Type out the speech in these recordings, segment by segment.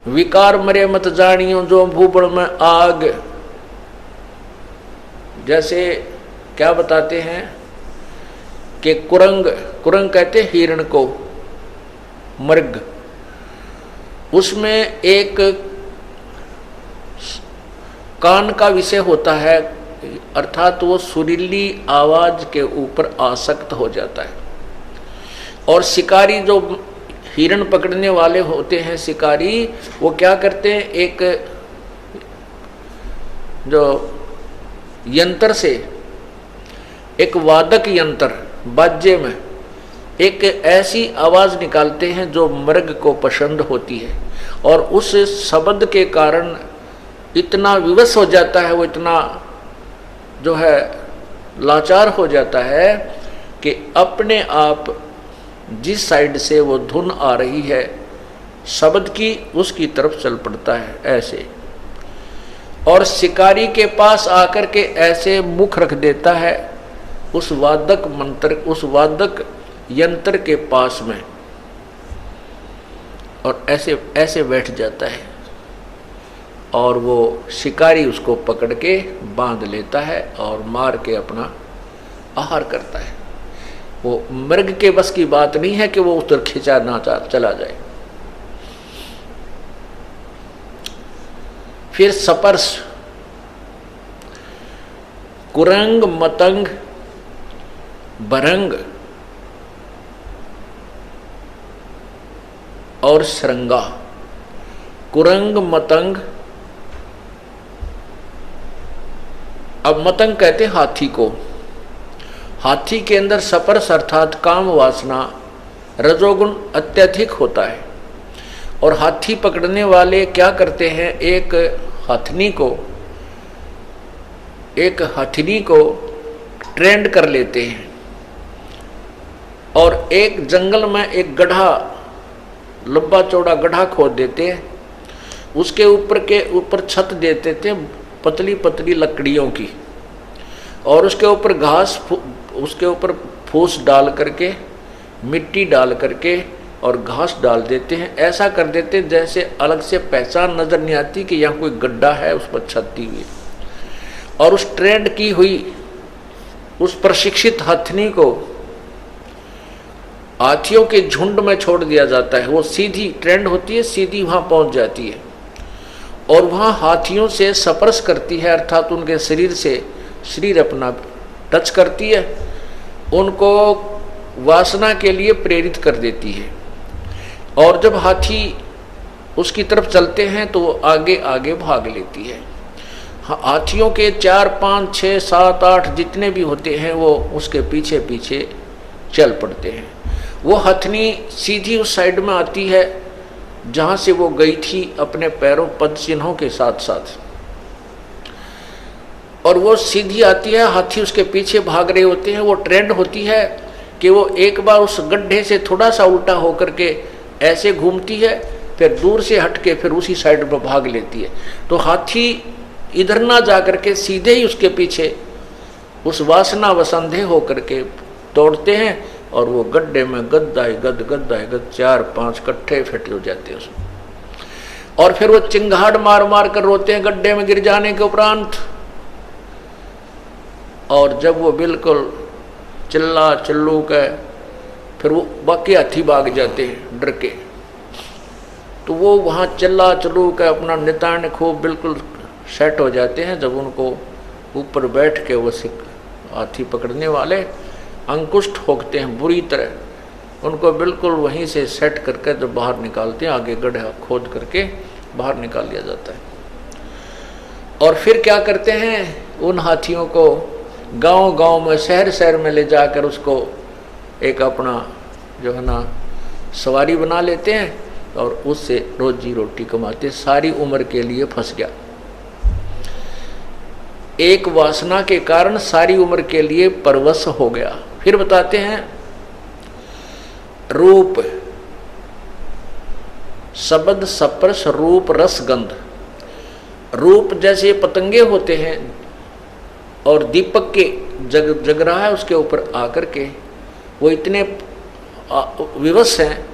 विकार मरे मत जानियो जो भूबड़ में आग। जैसे क्या बताते हैं कि कुरंग, कुरंग कहते हिरण को, मृग, उसमें एक कान का विषय होता है, अर्थात वो सुरीली आवाज के ऊपर आसक्त हो जाता है। और शिकारी जो हिरण पकड़ने वाले होते हैं शिकारी, वो क्या करते हैं, एक जो यंत्र से, एक वादक यंत्र बाजे में एक ऐसी आवाज निकालते हैं जो मृग को पसंद होती है, और उस शब्द के कारण इतना विवश हो जाता है, वो इतना जो है लाचार हो जाता है कि अपने आप जिस साइड से वो धुन आ रही है शब्द की, उसकी तरफ चल पड़ता है ऐसे। और शिकारी के पास आकर के ऐसे मुख रख देता है उस वादक मंत्र, उस वादक यंत्र के पास में, और ऐसे ऐसे बैठ जाता है, और वो शिकारी उसको पकड़ के बांध लेता है और मार के अपना आहार करता है। वो मृग के बस की बात नहीं है कि वो उधर खिंचा ना चला जाए। फिर सपर्श, कुरंग, मतंग, भरंग और श्रृंगा। कुरंग, मतंग, अब मतंग कहते हाथी को। हाथी के अंदर सपर्श अर्थात काम वासना, रजोगुण अत्यधिक होता है, और हाथी पकड़ने वाले क्या करते हैं, एक हथनी को ट्रेंड कर लेते हैं, और एक जंगल में एक गड्ढा, लंबा चौड़ा गड्ढा खोद देते हैं, उसके ऊपर छत देते थे पतली पतली लकड़ियों की, और उसके ऊपर घास, उसके ऊपर फूस डाल करके, मिट्टी डाल करके और घास डाल देते हैं। ऐसा कर देते हैं जैसे अलग से पहचान नजर नहीं आती कि यहाँ कोई गड्ढा है उस पर छत दी हुई। और उस ट्रेंड की हुई उस प्रशिक्षित हथनी को हाथियों के झुंड में छोड़ दिया जाता है। वो सीधी ट्रेंड होती है, सीधी वहां पहुंच जाती है, और वहां हाथियों से स्पर्श करती है, अर्थात उनके शरीर से शरीर अपना टच करती है, उनको वासना के लिए प्रेरित कर देती है। और जब हाथी उसकी तरफ चलते हैं तो वो आगे आगे भाग लेती है। हाथियों के 4, 5, 6, 7, 8 जितने भी होते हैं वो उसके पीछे पीछे चल पड़ते हैं। वो हथनी सीधी उस साइड में आती है जहाँ से वो गई थी अपने पैरों पद चिन्हों के साथ साथ, और वो सीधी आती है, हाथी उसके पीछे भाग रहे होते हैं। वो ट्रेंड होती है कि वो एक बार उस गड्ढे से थोड़ा सा उल्टा होकर के ऐसे घूमती है, फिर दूर से हट के फिर उसी साइड पर भाग लेती है। तो हाथी इधर ना जा करके सीधे ही उसके पीछे उस वासना वसंधे होकर के दौड़ते हैं, और वो गड्ढे में गद्दाए गद 4, 5 कट्ठे फिट हो जाते हैं उसमें, और फिर वो चिंगाड़ मार मार कर रोते हैं गड्ढे में गिर जाने के उपरांत। और जब वो बिल्कुल चिल्ला चिल्लू के, फिर वो बाकी हाथी भाग जाते हैं डर के, तो वो वहाँ चिल्ला चिल्लू के अपना नितान खूब बिल्कुल सेट हो जाते हैं। जब उनको ऊपर बैठ के वो हाथी पकड़ने वाले अंकुश ठोकते हैं बुरी तरह, उनको बिल्कुल वहीं से सेट करके जब बाहर निकालते हैं, आगे गड्ढा खोद करके बाहर निकाल लिया जाता है। और फिर क्या करते हैं, उन हाथियों को गांव गांव में, शहर शहर में ले जाकर उसको एक अपना जो है ना सवारी बना लेते हैं, और उससे रोजी रोटी कमाते। सारी उम्र के लिए फंस गया, एक वासना के कारण सारी उम्र के लिए परवश हो गया। फिर बताते हैं रूप, शब्द, स्पर्श, रूप, रस, गंध। रूप जैसे पतंगे होते हैं और दीपक के जग रहा है उसके ऊपर आकर के वो इतने विवश हैं,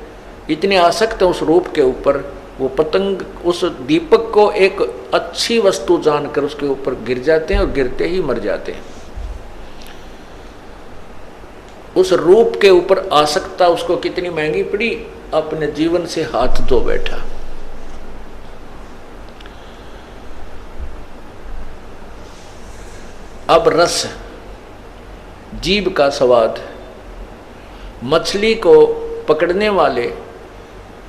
इतने आसक्त हैं उस रूप के ऊपर वो पतंग उस दीपक को एक अच्छी वस्तु जानकर उसके ऊपर गिर जाते हैं और गिरते ही मर जाते हैं। उस रूप के ऊपर आसक्ता उसको कितनी महंगी पड़ी, अपने जीवन से हाथ धो बैठा। अब रस, जीभ का स्वाद। मछली को पकड़ने वाले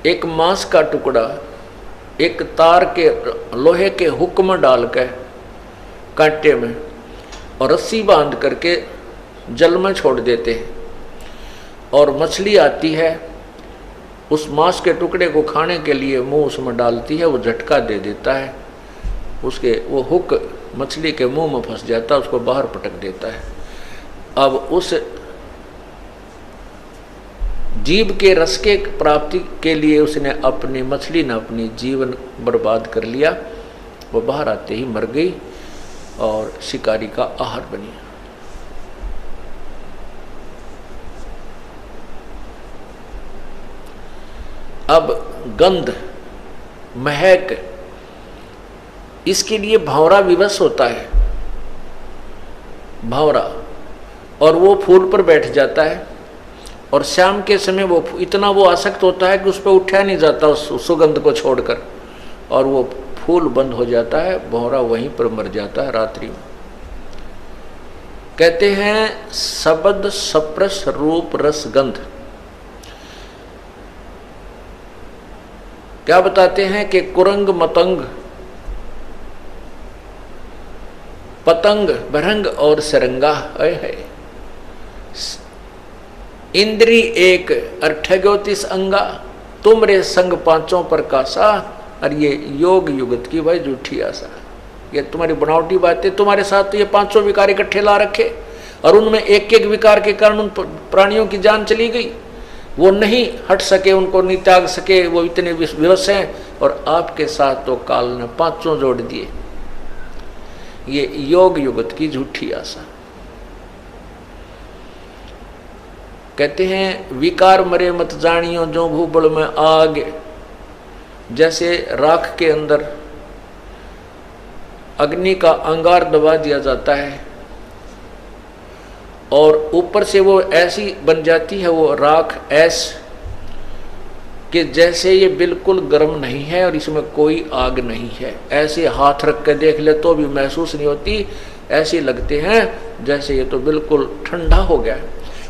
एक मांस का टुकड़ा एक तार के लोहे के हुक में डालकर कांटे में और रस्सी बांध करके जल में छोड़ देते हैं, और मछली आती है उस मांस के टुकड़े को खाने के लिए मुंह उसमें डालती है, वो झटका दे देता है, उसके वो हुक मछली के मुंह में फंस जाता है, उसको बाहर पटक देता है। अब उस जीव के रस के प्राप्ति के लिए उसने अपनी मछली ने अपनी जीवन बर्बाद कर लिया। वो बाहर आते ही मर गई और शिकारी का आहार बनी। अब गंध, महक, इसके लिए भंवरा विवश होता है, भंवरा, और वो फूल पर बैठ जाता है और शाम के समय वो इतना वो आसक्त होता है कि उस पर उठा नहीं जाता उस सुगंध को छोड़कर, और वो फूल बंद हो जाता है, भंवरा वहीं पर मर जाता है रात्रि में। कहते हैं शब्द सप्रस रूप रस गंध। क्या बताते हैं कि कुरंग मतंग पतंग भरंग और सरंगा है, इंद्री एक अठ्ठ्योतीस अंगा, तुमरे संग पांचों पर कासा। और ये योग युगत की भाई झूठी आशा, ये तुम्हारी बनावटी बातें। तुम्हारे साथ तो ये पांचों विकार इकट्ठे ला रखे और उनमें एक एक विकार के कारण उन प्राणियों की जान चली गई, वो नहीं हट सके, उनको नहीं त्याग सके, वो इतने विवश हैं, और आपके साथ तो काल ने पांचों जोड़ दिए। ये योग युगत की झूठी आशा। कहते हैं विकार मरे मत जानियो जो भूबल में आग। जैसे राख के अंदर अग्नि का अंगार दबा दिया जाता है और ऊपर से वो ऐसी बन जाती है वो राख ऐस कि जैसे ये बिल्कुल गर्म नहीं है और इसमें कोई आग नहीं है। ऐसे हाथ रख कर देख ले तो भी महसूस नहीं होती, ऐसे लगते हैं जैसे ये तो बिल्कुल ठंडा हो गया।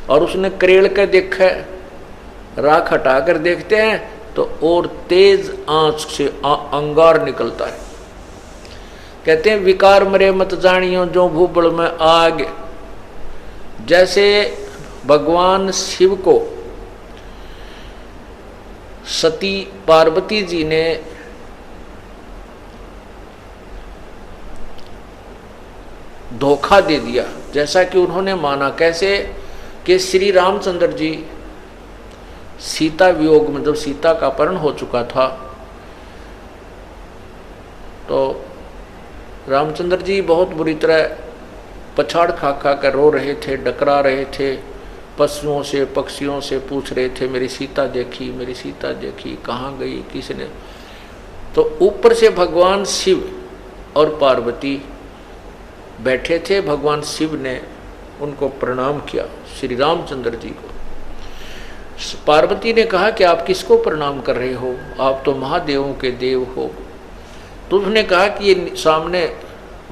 और उसने करेड़ कर देखा, राख हटा कर देखते हैं तो और तेज आंच से अंगार निकलता है। कहते हैं विकार मरे मत जानियो जो भूबल में आग। जैसे भगवान शिव को सती पार्वती जी ने धोखा दे दिया, जैसा कि उन्होंने माना। कैसे कि श्री रामचंद्र जी सीता वियोग में जब सीता का अपहरण हो चुका था तो रामचंद्र जी बहुत बुरी तरह पछाड़ खा खा कर रो रहे थे, डकरा रहे थे, पशुओं से पक्षियों से पूछ रहे थे मेरी सीता देखी, मेरी सीता देखी, कहाँ गई, किसने। तो ऊपर से भगवान शिव और पार्वती बैठे थे। भगवान शिव ने उनको प्रणाम किया, श्री रामचंद्र जी को। पार्वती ने कहा कि आप किसको प्रणाम कर रहे हो, आप तो महादेवों के देव हो। तो उसने कहा कि ये सामने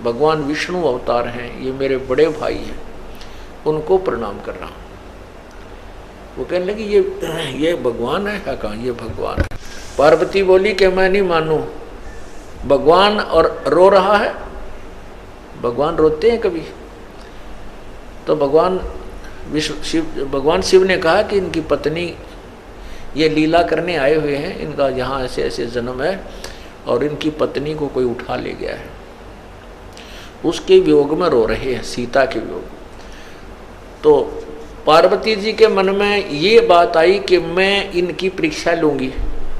भगवान विष्णु अवतार हैं, ये मेरे बड़े भाई हैं, उनको प्रणाम कर रहा हूँ। वो कहने लगी ये भगवान है? कहाँ ये भगवान है। पार्वती बोली कि मैं नहीं मानूं, भगवान और रो रहा है। भगवान रोते हैं कभी? तो भगवान शिव ने कहा कि इनकी पत्नी ये लीला करने आए हुए हैं, इनका यहाँ ऐसे ऐसे जन्म है और इनकी पत्नी को कोई उठा ले गया है, उसके वियोग में रो रहे हैं, सीता के वियोग। तो पार्वती जी के मन में ये बात आई कि मैं इनकी परीक्षा लूँगी।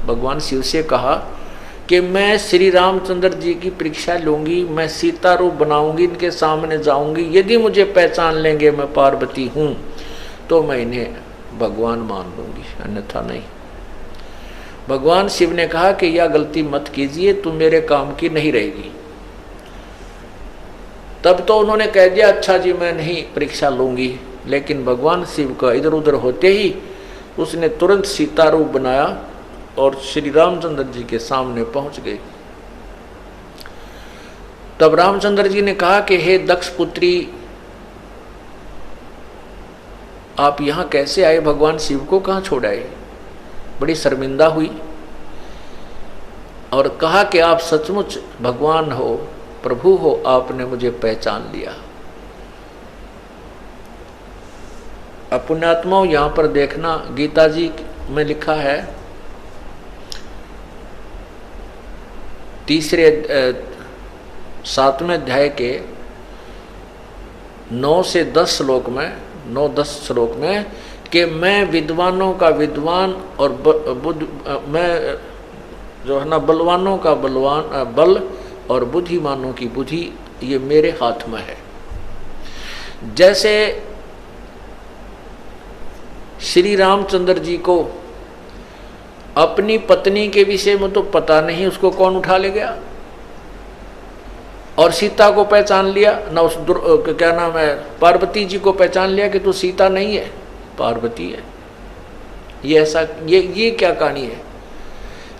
भगवान शिव से कहा कि मैं श्री रामचंद्र जी की परीक्षा लूँगी, मैं सीता रूप बनाऊँगी, इनके सामने जाऊँगी, यदि मुझे पहचान लेंगे मैं पार्वती हूँ तो मैं इन्हें भगवान मान लूँगी, अन्यथा नहीं। भगवान शिव ने कहा कि यह गलती मत कीजिए, तुम मेरे काम की नहीं रहेगी। तब तो उन्होंने कह दिया अच्छा जी मैं नहीं परीक्षा लूंगी, लेकिन भगवान शिव का इधर उधर होते ही उसने तुरंत सीता रूप बनाया और श्री रामचंद्र जी के सामने पहुंच गए। तब रामचंद्र जी ने कहा कि हे दक्ष पुत्री, आप यहां कैसे आए, भगवान शिव को कहां छोड़ाए। बड़ी शर्मिंदा हुई और कहा कि आप सचमुच भगवान हो, प्रभु हो, आपने मुझे पहचान लिया। अब पुण्यात्माओं यहां पर देखना, गीता जी में लिखा है तीसरे 7वें अध्याय के 9 से 10 श्लोक में, 9-10 श्लोक में कि मैं विद्वानों का विद्वान और मैं जो है ना बलवानों का बलवान बल और बुद्धिमानों की बुद्धि ये मेरे हाथ में है। जैसे श्री रामचंद्र जी को अपनी पत्नी के विषय में तो पता नहीं, उसको कौन उठा ले गया, और सीता को पहचान लिया ना, उस क्या नाम है पार्वती जी को पहचान लिया कि तू सीता नहीं है, पार्वती है। ये ऐसा ये क्या कहानी है।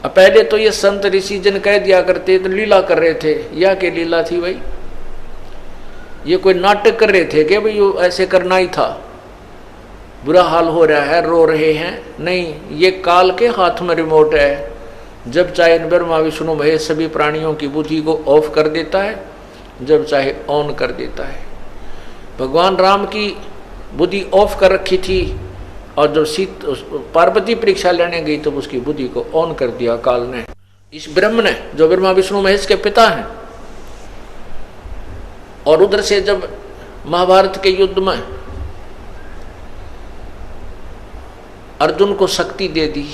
अब पहले तो ये संत ऋषि जन कह दिया करते तो लीला कर रहे थे, या कि लीला थी भाई, ये कोई नाटक कर रहे थे कि भाई ऐसे करना ही था, बुरा हाल हो रहा है, रो रहे हैं। नहीं, ये काल के हाथ में रिमोट है। जब चाहे ब्रह्मा विष्णु महेश सभी प्राणियों की बुद्धि को ऑफ कर देता है, जब चाहे ऑन कर देता है। भगवान राम की बुद्धि ऑफ कर रखी थी, और जब पार्वती परीक्षा लेने गई तो उसकी बुद्धि को ऑन कर दिया काल ने, इस ब्रह्म ने, जो ब्रह्मा विष्णु महेश के पिता हैं। और उधर से जब महाभारत के युद्ध में अर्जुन को शक्ति दे दी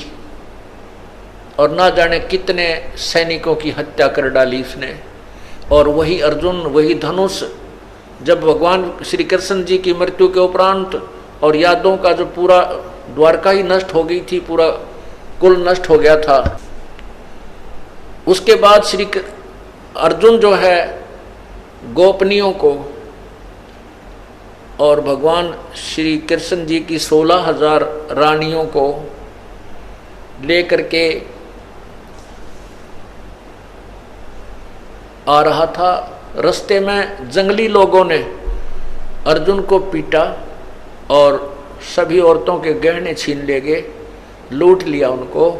और ना जाने कितने सैनिकों की हत्या कर डाली इसने, और वही अर्जुन, वही धनुष, जब भगवान श्री कृष्ण जी की मृत्यु के उपरांत और यादों का जो पूरा द्वारका ही नष्ट हो गई थी, पूरा कुल नष्ट हो गया था, उसके बाद श्री अर्जुन जो है गोपनियों को और भगवान श्री कृष्ण जी की 16,000 रानियों को लेकर के आ रहा था। रास्ते में जंगली लोगों ने अर्जुन को पीटा और सभी औरतों के गहने छीन ले गए, लूट लिया उनको,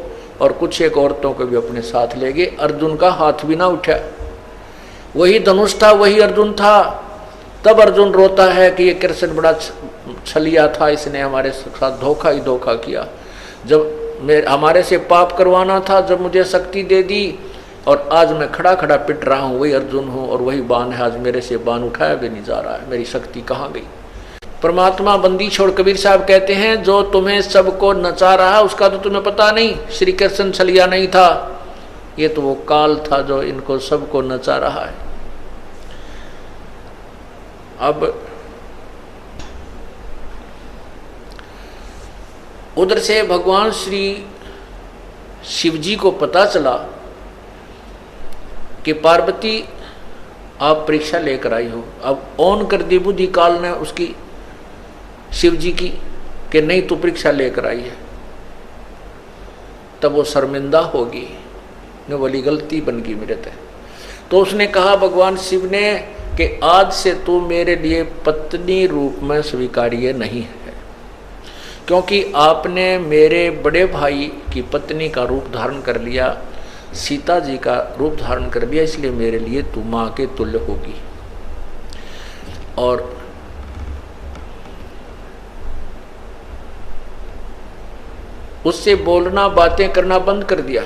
और कुछ एक औरतों को भी अपने साथ ले गए। अर्जुन का हाथ भी ना उठा, वही धनुष था, वही अर्जुन था। तब अर्जुन रोता है कि ये कृष्ण बड़ा छलिया था, इसने हमारे साथ धोखा ही धोखा किया। जब हमारे से पाप करवाना था, जब मुझे शक्ति दे दी, और आज मैं खड़ा खड़ा पिट रहा हूँ, वही अर्जुन हूँ और वही बाण है, आज मेरे से बाण उठाया भी नहीं जा रहा है, मेरी शक्ति कहाँ गई। परमात्मा बंदी छोड़, कबीर साहब कहते हैं, जो तुम्हें सबको नचा रहा उसका तो तुम्हें पता नहीं, श्री कृष्ण छलिया नहीं था, ये तो वो काल था जो इनको सबको नचा रहा है। अब उधर से भगवान श्री शिव जी को पता चला कि पार्वती आप परीक्षा लेकर आई हो। अब ऑन कर दी बुद्धि काल ने उसकी, शिव जी की, कि नहीं तू परीक्षा लेकर आई है। तब वो शर्मिंदा होगी, ने बोली गलती बन गई मेरे से। तो उसने कहा भगवान शिव ने कि आज से तू मेरे लिए पत्नी रूप में स्वीकार्य नहीं है, क्योंकि आपने मेरे बड़े भाई की पत्नी का रूप धारण कर लिया, सीता जी का रूप धारण कर लिया, इसलिए मेरे लिए तू माँ के तुल्य होगी। और उससे बोलना, बातें करना बंद कर दिया।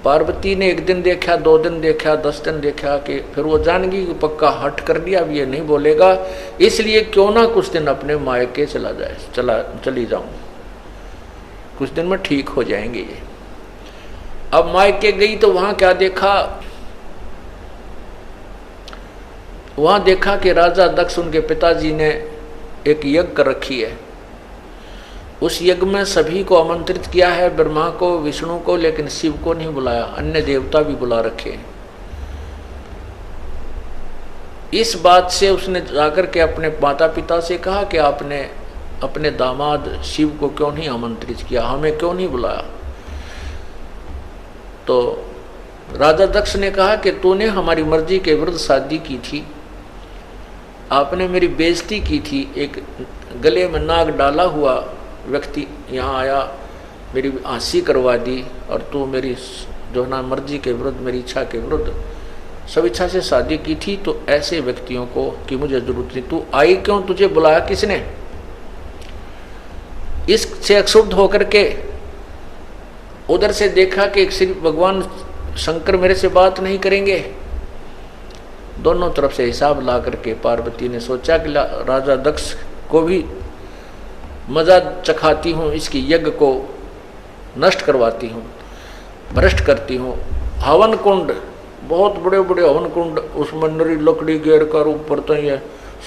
पार्वती ने 1 दिन देखा, 2 दिन देखा, 10 दिन देखा, कि फिर वो जान गई कि पक्का हट कर दिया, अब ये नहीं बोलेगा, इसलिए क्यों ना कुछ दिन अपने मायके चली जाऊं, कुछ दिन में ठीक हो जाएंगे ये। अब मायके गई तो वहां क्या देखा, वहां देखा कि राजा दक्ष, उनके पिताजी ने एक यज्ञ कर रखी है, उस यज्ञ में सभी को आमंत्रित किया है, ब्रह्मा को, विष्णु को, लेकिन शिव को नहीं बुलाया। अन्य देवता भी बुला रखे हैं। इस बात से उसने जाकर के अपने माता पिता से कहा कि आपने अपने दामाद शिव को क्यों नहीं आमंत्रित किया, हमें क्यों नहीं बुलाया। तो राजा दक्ष ने कहा कि तूने हमारी मर्जी के विरुद्ध शादी की थी, आपने मेरी बेइज्जती की थी। एक गले में नाग डाला हुआ व्यक्ति यहाँ आया, मेरी हंसी करवा दी, और तू मेरी जो ना मर्जी के विरुद्ध, मेरी इच्छा के विरुद्ध सब इच्छा से शादी की थी। तो ऐसे व्यक्तियों को कि मुझे जरूरत नहीं, तू आई क्यों, तुझे बुलाया किसने। इससे अक्षुब्ध होकर के उधर से देखा कि श्री भगवान शंकर मेरे से बात नहीं करेंगे। दोनों तरफ से हिसाब ला करके पार्वती ने सोचा कि राजा दक्ष को भी मजा चखाती हूँ, इसकी यज्ञ को नष्ट करवाती हूँ, भ्रष्ट करती हूँ। हवन कुंड, बहुत बड़े बड़े हवन कुंड, उसमें नरी लकड़ी घेर कर ऊपर तो ये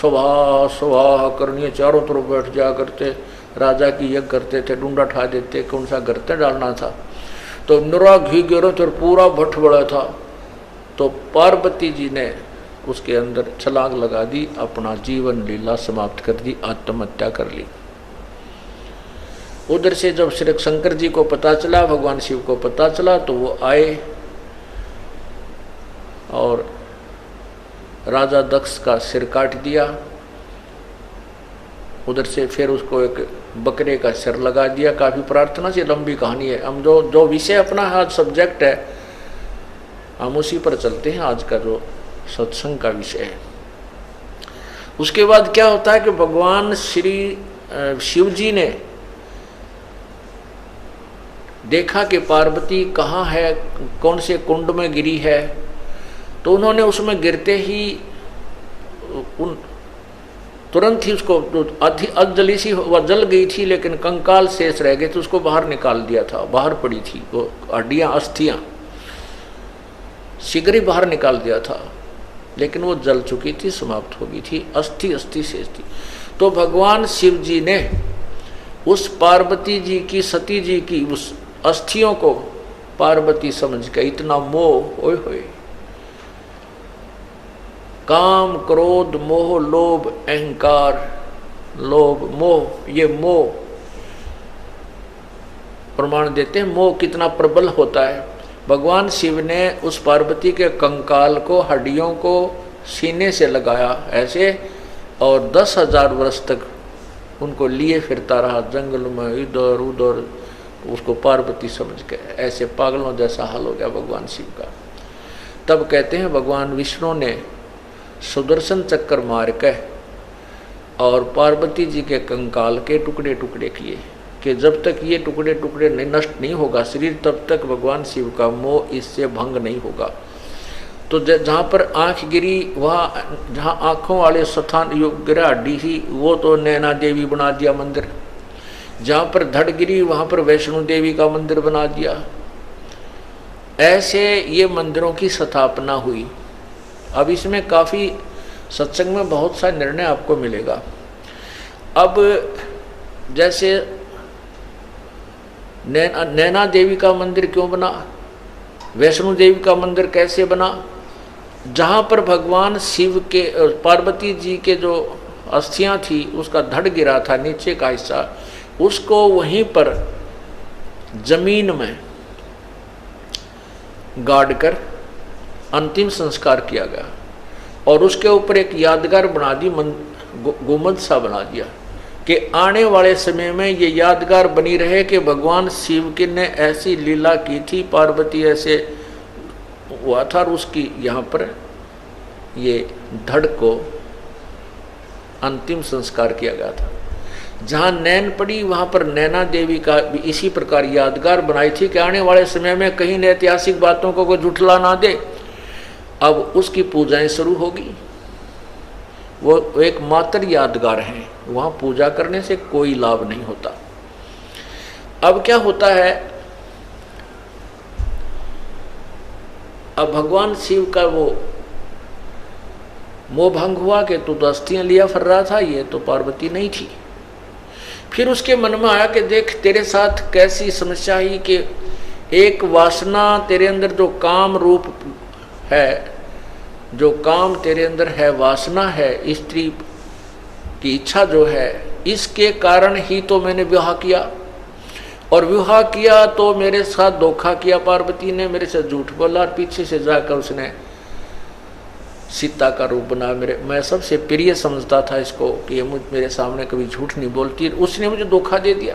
सभा सभा करनी है, चारों तरफ बैठ जा करते, राजा की यज्ञ करते थे, डूंडा ठा देते, कौन सा गर्ते डालना था। तो नरा घी घेरो तो पूरा भट्ट बड़ा था। तो पार्वती जी ने उसके अंदर छलांग लगा दी, अपना जीवन लीला समाप्त कर दी, आत्महत्या कर ली। उधर से जब श्री शंकर जी को पता चला, भगवान शिव को पता चला, तो वो आए और राजा दक्ष का सिर काट दिया। उधर से फिर उसको एक बकरे का सिर लगा दिया। काफ़ी प्रार्थना से लंबी कहानी है। हम जो विषय अपना आज सब्जेक्ट है, हम उसी पर चलते हैं। आज का जो सत्संग का विषय है, उसके बाद क्या होता है कि भगवान श्री शिव जी ने देखा कि पार्वती कहाँ है, कौन से कुंड में गिरी है। तो उन्होंने उसमें गिरते ही तुरंत ही उसको अधजली सी वह जल गई थी, लेकिन कंकाल शेष रह गए थे, उसको बाहर निकाल दिया था। बाहर पड़ी थी वो हड्डियाँ, अस्थियाँ शीघ्र ही बाहर निकाल दिया था, लेकिन वो जल चुकी थी, समाप्त हो गई थी, अस्थि शेष थी। तो भगवान शिव जी ने उस पार्वती जी की, सती जी की उस अस्थियों को पार्वती समझ के, इतना मोह, ओए होए, काम, क्रोध, मोह, लोभ, अहंकार, लोभ, मोह, ये मोह प्रमाण देते हैं मोह कितना प्रबल होता है। भगवान शिव ने उस पार्वती के कंकाल को, हड्डियों को सीने से लगाया ऐसे, और 10,000 वर्ष तक उनको लिए फिरता रहा जंगल में, इधर उधर, उसको पार्वती समझ के। ऐसे पागलों जैसा हाल हो गया भगवान शिव का। तब कहते हैं भगवान विष्णु ने सुदर्शन चक्कर मार के और पार्वती जी के कंकाल के टुकड़े टुकड़े किए कि जब तक ये टुकड़े टुकड़े नष्ट नहीं होगा शरीर, तब तक भगवान शिव का मोह इससे भंग नहीं होगा। तो जहाँ पर आँख गिरी, वहाँ जहाँ आँखों वाले स्थान गिरा हड्डी ही, वो तो नैना देवी बना दिया मंदिर। जहाँ पर धड़ गिरी, वहाँ पर वैष्णो देवी का मंदिर बना दिया। ऐसे ये मंदिरों की स्थापना हुई। अब इसमें काफ़ी सत्संग में बहुत सा निर्णय आपको मिलेगा। अब जैसे नैना देवी का मंदिर क्यों बना, वैष्णो देवी का मंदिर कैसे बना, जहाँ पर भगवान शिव के, पार्वती जी के जो अस्थियाँ थी, उसका धड़ गिरा था नीचे का हिस्सा, उसको वहीं पर जमीन में गाड़ कर अंतिम संस्कार किया गया, और उसके ऊपर एक यादगार बना दी, गुंबद सा बना दिया कि आने वाले समय में ये यादगार बनी रहे कि भगवान शिव के ने ऐसी लीला की थी, पार्वती ऐसे हुआ था, और उसकी यहाँ पर ये धड़ को अंतिम संस्कार किया गया था। जहाँ नैन पड़ी, वहाँ पर नैना देवी का भी इसी प्रकार यादगार बनाई थी कि आने वाले समय में कहीं न ऐतिहासिक बातों को कोई झुठला ना दे। अब उसकी पूजाएं शुरू होगी। वो एक मात्र यादगार हैं, वहाँ पूजा करने से कोई लाभ नहीं होता। अब क्या होता है, अब भगवान शिव का वो मोह भंग हुआ कि तू तो अस्थियाँ लिया फिर रहा था, ये तो पार्वती नहीं थी। फिर उसके मन में आया कि देख तेरे साथ कैसी समस्या ही कि एक वासना तेरे अंदर जो काम रूप है, जो काम तेरे अंदर है, वासना है, स्त्री की इच्छा जो है, इसके कारण ही तो मैंने विवाह किया। और विवाह किया तो मेरे साथ धोखा किया, पार्वती ने मेरे से झूठ बोला और पीछे से जाकर उसने सीता का रूप बना। मैं सबसे प्रिय समझता था इसको कि ये मेरे सामने कभी झूठ नहीं बोलती, उसने मुझे धोखा दे दिया।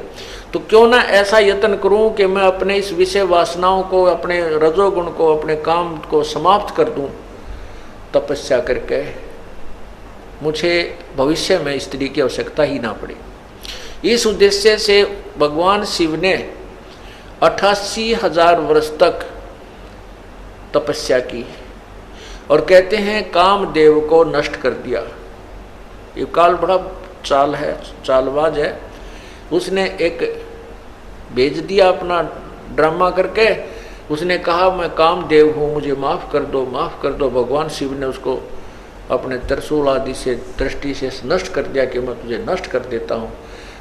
तो क्यों ना ऐसा यत्न करूं कि मैं अपने इस विषय वासनाओं को, अपने रजोगुण को, अपने काम को समाप्त कर दूं तपस्या करके, मुझे भविष्य में स्त्री की आवश्यकता ही ना पड़े। इस उद्देश्य से भगवान शिव ने 88,000 वर्ष तक तपस्या की और कहते हैं कामदेव को नष्ट कर दिया। ये काल बड़ा चाल है, चालबाज है। उसने एक भेज दिया अपना ड्रामा करके, उसने कहा मैं कामदेव हूँ, मुझे माफ़ कर दो, माफ़ कर दो। भगवान शिव ने उसको अपने त्रिशूल आदि से दृष्टि से नष्ट कर दिया कि मैं तुझे नष्ट कर देता हूँ।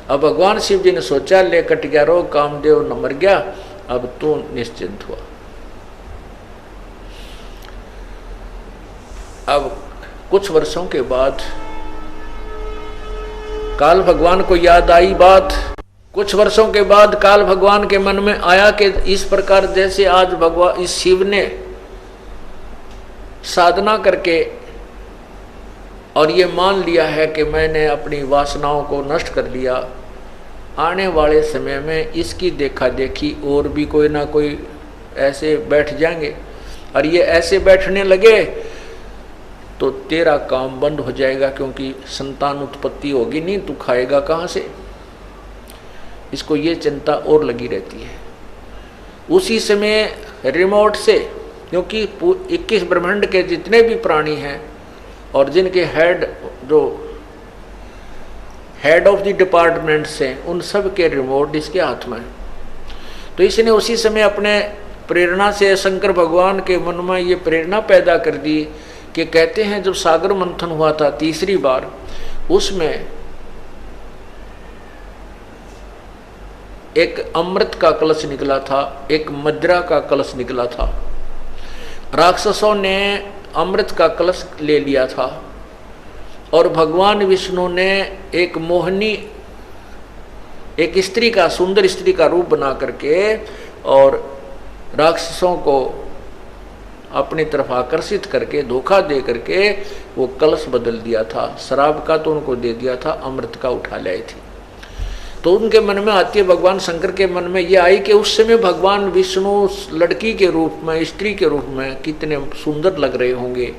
अब भगवान शिव जी ने सोचा ले कट गया रोग, कामदेव न मर गया, अब तू निश्चिंत हुआ। अब कुछ वर्षों के बाद काल भगवान को याद आई बात। कुछ वर्षों के बाद काल भगवान के मन में आया कि इस प्रकार जैसे आज भगवान इस शिव ने साधना करके और ये मान लिया है कि मैंने अपनी वासनाओं को नष्ट कर लिया, आने वाले समय में इसकी देखा देखी और भी कोई ना कोई ऐसे बैठ जाएंगे, और ये ऐसे बैठने लगे तो तेरा काम बंद हो जाएगा, क्योंकि संतान उत्पत्ति होगी नहीं, तू खाएगा कहाँ से। इसको ये चिंता और लगी रहती है। उसी समय रिमोट से, क्योंकि 21 ब्रह्मांड के जितने भी प्राणी हैं और जिनके हेड जो हेड ऑफ द डिपार्टमेंट्स हैं, उन सब के रिमोट इसके हाथ में है। तो इसने उसी समय अपने प्रेरणा से शंकर भगवान के मन में ये प्रेरणा पैदा कर दी कि कहते हैं जब सागर मंथन हुआ था तीसरी बार, उसमें एक अमृत का कलश निकला था, एक मदिरा का कलश निकला था। राक्षसों ने अमृत का कलश ले लिया था और भगवान विष्णु ने एक मोहनी, एक स्त्री का, सुंदर स्त्री का रूप बना करके और राक्षसों को अपनी तरफ आकर्षित करके, धोखा दे करके वो कलश बदल दिया था। शराब का तो उनको दे दिया था, अमृत का उठा लाई थी। तो उनके मन में आती है, भगवान शंकर के मन में ये आई कि उस समय भगवान विष्णु लड़की के रूप में, स्त्री के रूप में कितने सुंदर लग रहे होंगे।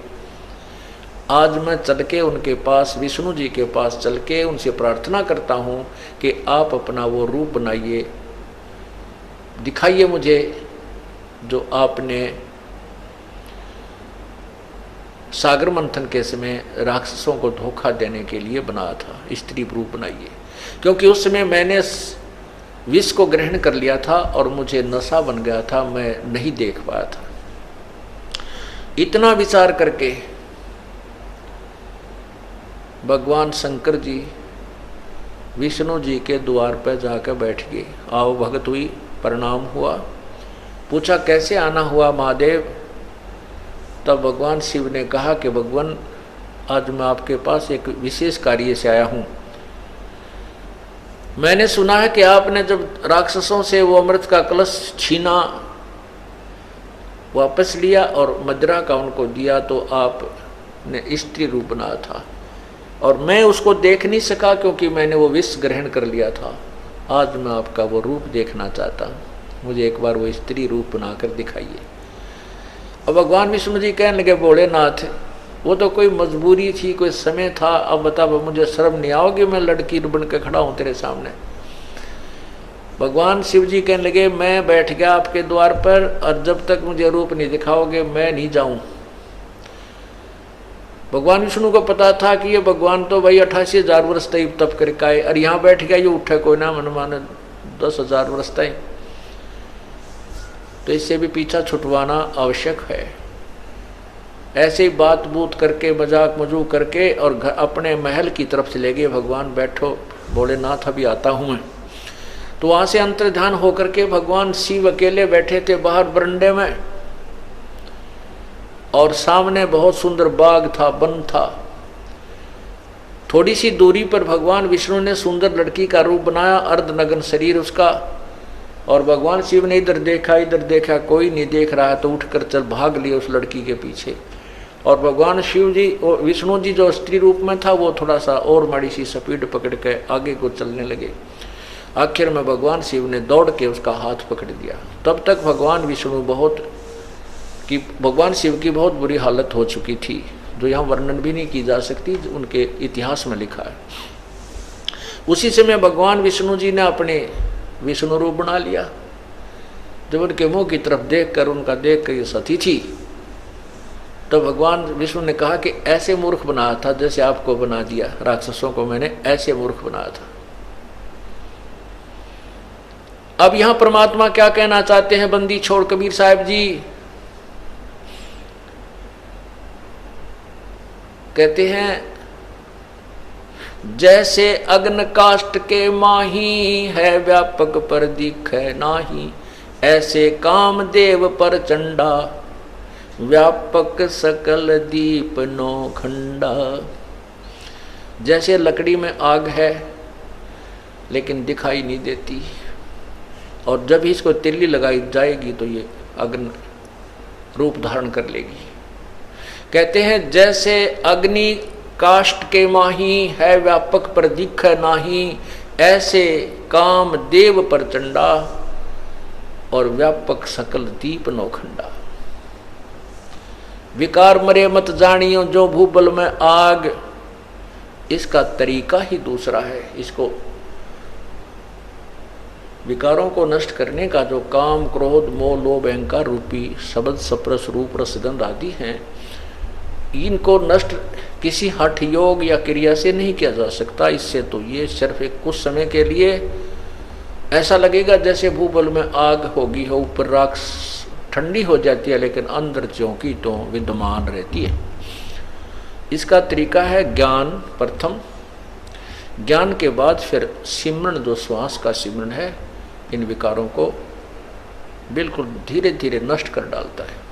आज मैं चल के उनके पास, विष्णु जी के पास चल के उनसे प्रार्थना करता हूँ कि आप अपना वो रूप बनाइए, दिखाइए मुझे जो आपने सागर मंथन के समय राक्षसों को धोखा देने के लिए बनाया था, स्त्री रूप बनाइए। क्योंकि उस समय मैंने विष को ग्रहण कर लिया था और मुझे नशा बन गया था, मैं नहीं देख पाया था। इतना विचार करके भगवान शंकर जी विष्णु जी के द्वार पर जाकर बैठ गए। आओ भगत हुई, प्रणाम हुआ, पूछा कैसे आना हुआ महादेव। तब भगवान शिव ने कहा कि भगवान आज मैं आपके पास एक विशेष कार्य से आया हूँ। मैंने सुना है कि आपने जब राक्षसों से वो अमृत का कलश छीना, वापस लिया और मदिरा का उनको दिया, तो आपने स्त्री रूप बनाया था और मैं उसको देख नहीं सका क्योंकि मैंने वो विष ग्रहण कर लिया था। आज मैं आपका वो रूप देखना चाहता हूँ, मुझे एक बार वो स्त्री रूप बनाकर दिखाइए। अब भगवान विष्णु जी कहने लगे भोलेनाथ, वो तो कोई मजबूरी थी, कोई समय था, अब बता मुझे शर्म नहीं आओगी मैं लड़की बन के खड़ा हूँ तेरे सामने। भगवान शिव जी कहने लगे मैं बैठ गया आपके द्वार पर और जब तक मुझे रूप नहीं दिखाओगे मैं नहीं जाऊं। भगवान विष्णु को पता था कि ये भगवान तो भाई 88,000 वर्ष तक तप करके आए और यहाँ बैठ गया, ये उठे कोई ना मन माने 10,000 वर्ष तक, तो इससे भी पीछा छुटवाना आवश्यक है। ऐसे ही बात बूत करके मजाक मजूक करके और अपने महल की तरफ चले गए। भगवान बैठो भोलेनाथ अभी आता हूँ मैं। तो वहाँ से अंतर्ध्यान होकर के भगवान शिव अकेले बैठे थे बाहर बरंडे में, और सामने बहुत सुंदर बाग था, वन था। थोड़ी सी दूरी पर भगवान विष्णु ने सुंदर लड़की का रूप बनाया, अर्धनग्न शरीर उसका, और भगवान शिव ने इधर देखा, कोई नहीं देख रहा है तो उठकर चल भाग लिए उस लड़की के पीछे। और भगवान शिव जी और विष्णु जी जो स्त्री रूप में था वो थोड़ा सा और माड़ी सी स्पीड पकड़ के आगे को चलने लगे। आखिर में भगवान शिव ने दौड़ के उसका हाथ पकड़ दिया। तब तक भगवान शिव की बहुत बुरी हालत हो चुकी थी, जो यहाँ वर्णन भी नहीं की जा सकती, उनके इतिहास में लिखा है। उसी समय भगवान विष्णु जी ने अपने विष्णु रूप बना लिया। जब उनके मुंह की तरफ देखकर उनका देख कर ये सती थी, तो भगवान विष्णु ने कहा कि ऐसे मूर्ख बनाया था जैसे आपको बना दिया, राक्षसों को मैंने ऐसे मूर्ख बनाया था। अब यहां परमात्मा क्या कहना चाहते हैं बंदी छोड़ कबीर साहब जी? कहते हैं जैसे अग्न काष्ठ के माही है व्यापक पर दिखे नाही, ऐसे कामदेव पर चंडा व्यापक सकल दीप नो खंडा। जैसे लकड़ी में आग है लेकिन दिखाई नहीं देती, और जब ही इसको तिल्ली लगाई जाएगी तो ये अग्नि रूप धारण कर लेगी। कहते हैं जैसे अग्नि काष्ठ के माही है व्यापक पर दिख नाही, ऐसे काम देव पर चंडा और व्यापक सकल दीप नौखंडा। विकार मरे मत जानियो जो भूबल में आग, इसका तरीका ही दूसरा है। इसको विकारों को नष्ट करने का जो काम क्रोध मोह लोभ अहंकार रूपी शब्द सप्रस रूप रसगंध आदि हैं, इनको नष्ट किसी हठ योग या क्रिया से नहीं किया जा सकता। इससे तो ये सिर्फ एक कुछ समय के लिए ऐसा लगेगा जैसे भूबल में आग होगी हो, ऊपर राख ठंडी हो जाती है लेकिन अंदर ज्यों की तो विद्यमान रहती है। इसका तरीका है ज्ञान प्रथम, ज्ञान के बाद फिर सिमरण, जो श्वास का सिमरण है, इन विकारों को बिल्कुल धीरे धीरे नष्ट कर डालता है।